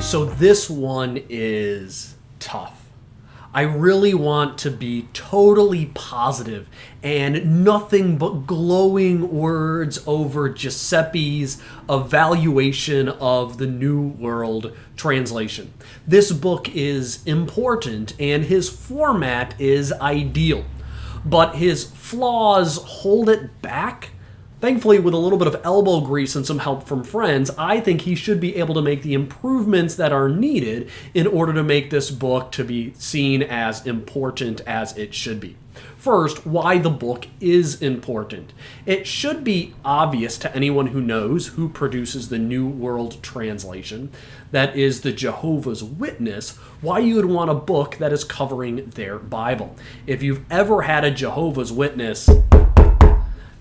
So this one is tough. I really want to be totally positive and nothing but glowing words over Giuseppe's evaluation of the New World Translation. This book is important and his format is ideal, but his flaws hold it back. Thankfully, with a little bit of elbow grease and some help from friends, I think he should be able to make the improvements that are needed in order to make this book to be seen as important as it should be. First, why the book is important. It should be obvious to anyone who knows who produces the New World Translation, that is the Jehovah's Witness, why you would want a book that is covering their Bible. If you've ever had a Jehovah's Witness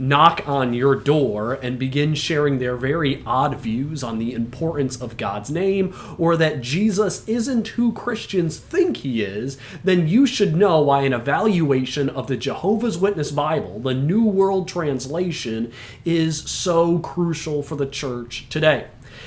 knock on your door and begin sharing their very odd views on the importance of God's name, or that Jesus isn't who Christians think he is, then you should know why an evaluation of the Jehovah's Witness Bible, the New World Translation, is so crucial for the church today.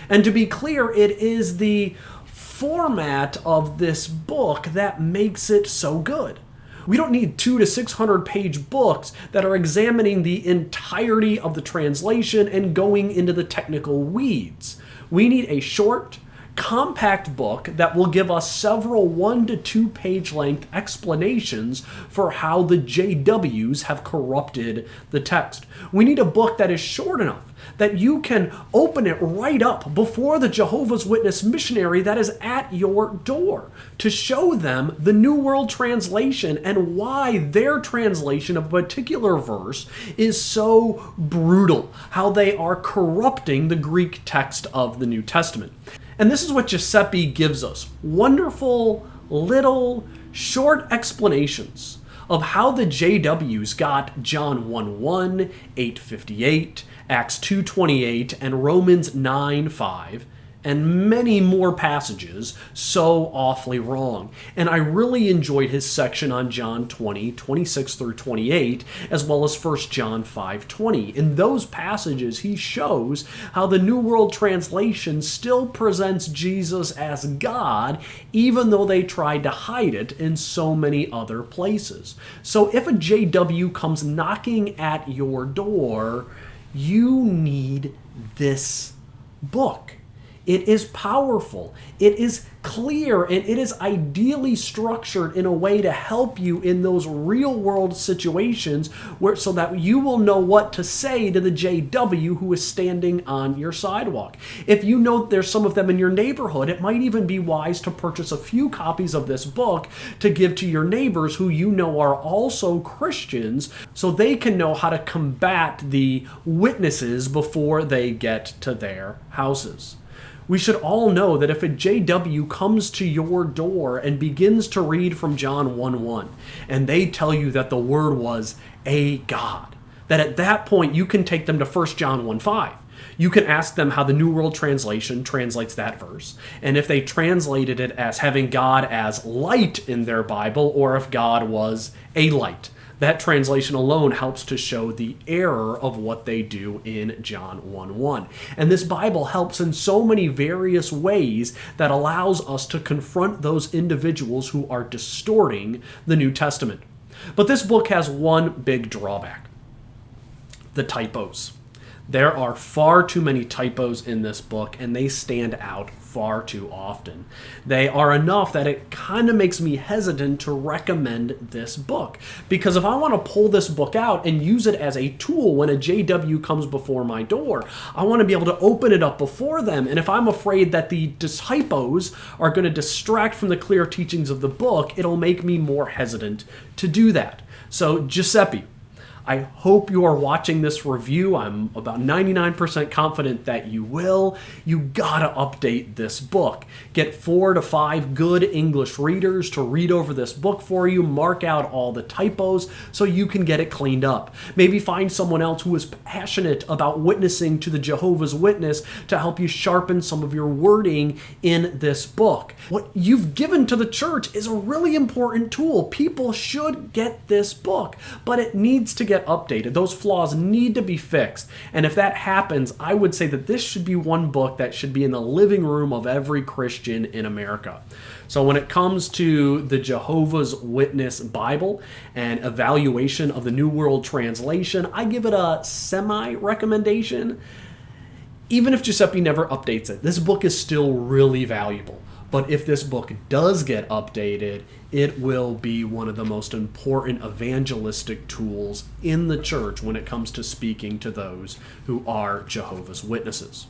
And to be clear, it is the format of this book that makes it so good. We don't need 200 to 600 page books that are examining the entirety of the translation and going into the technical weeds. We need a short, compact book that will give us several 1 to 2 page length explanations for how the JWs have corrupted the text. We need a book that is short enough that you can open it right up before the Jehovah's Witness missionary that is at your door to show them the New World Translation and why their translation of a particular verse is so brutal, how they are corrupting the Greek text of the New Testament. And this is what Giuseppe gives us. Wonderful, little, short explanations of how the JWs got John 1:1, 8:58, Acts 2:28, and Romans 9:5, and many more passages so awfully wrong. And I really enjoyed his section on John 20:26 through 28, as well as 1 John 5:20. In those passages, he shows how the New World Translation still presents Jesus as God, even though they tried to hide it in so many other places. So if a JW comes knocking at your door, you need this book. It is powerful, it is clear, and it is ideally structured in a way to help you in those real-world situations so that you will know what to say to the JW who is standing on your sidewalk. If you know there's some of them in your neighborhood, it might even be wise to purchase a few copies of this book to give to your neighbors who you know are also Christians so they can know how to combat the witnesses before they get to their houses. We should all know that if a JW comes to your door and begins to read from John 1:1, and they tell you that the Word was a God, that at that point you can take them to 1 John 1:5. You can ask them how the New World Translation translates that verse, and if they translated it as having God as light in their Bible, or if God was a light. That translation alone helps to show the error of what they do in John 1:1. And this Bible helps in so many various ways that allows us to confront those individuals who are distorting the New Testament. But this book has one big drawback: the typos. There are far too many typos in this book, and they stand out far too often. They are enough that it kind of makes me hesitant to recommend this book. Because if I want to pull this book out and use it as a tool when a JW comes before my door, I want to be able to open it up before them. And if I'm afraid that the typos are going to distract from the clear teachings of the book, it'll make me more hesitant to do that. So, Giuseppe, I hope you are watching this review. I'm about 99% confident that you will. You gotta update this book. Get 4 to 5 good English readers to read over this book for you, mark out all the typos so you can get it cleaned up. Maybe find someone else who is passionate about witnessing to the Jehovah's Witness to help you sharpen some of your wording in this book. What you've given to the church is a really important tool. People should get this book, but it needs to get get updated. Those flaws need to be fixed. And if that happens, I would say that this should be one book that should be in the living room of every Christian in America. So when it comes to the Jehovah's Witness Bible and evaluation of the New World Translation, I give it a semi-recommendation. Even if Giuseppe never updates it, this book is still really valuable. But if this book does get updated, it will be one of the most important evangelistic tools in the church when it comes to speaking to those who are Jehovah's Witnesses.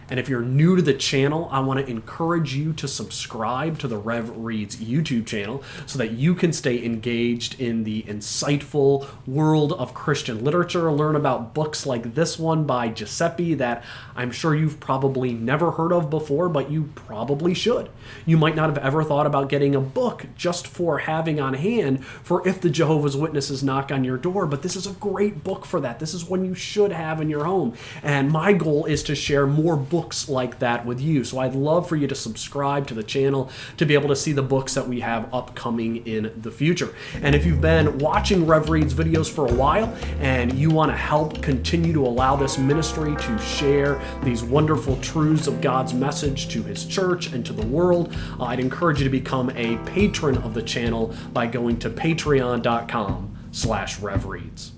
And if you're new to the channel, I want to encourage you to subscribe to the Rev Reads YouTube channel so that you can stay engaged in the insightful world of Christian literature, learn about books like this one by Giuseppe that I'm sure you've probably never heard of before, but you probably should. You might not have ever thought about getting a book just for having on hand for if the Jehovah's Witnesses knock on your door, but this is a great book for that. This is one you should have in your home. And my goal is to share more books like that with you. So I'd love for you to subscribe to the channel to be able to see the books that we have upcoming in the future. And if you've been watching Rev Reads videos for a while and you want to help continue to allow this ministry to share these wonderful truths of God's message to his church and to the world, I'd encourage you to become a patron of the channel by going to patreon.com/RevReads.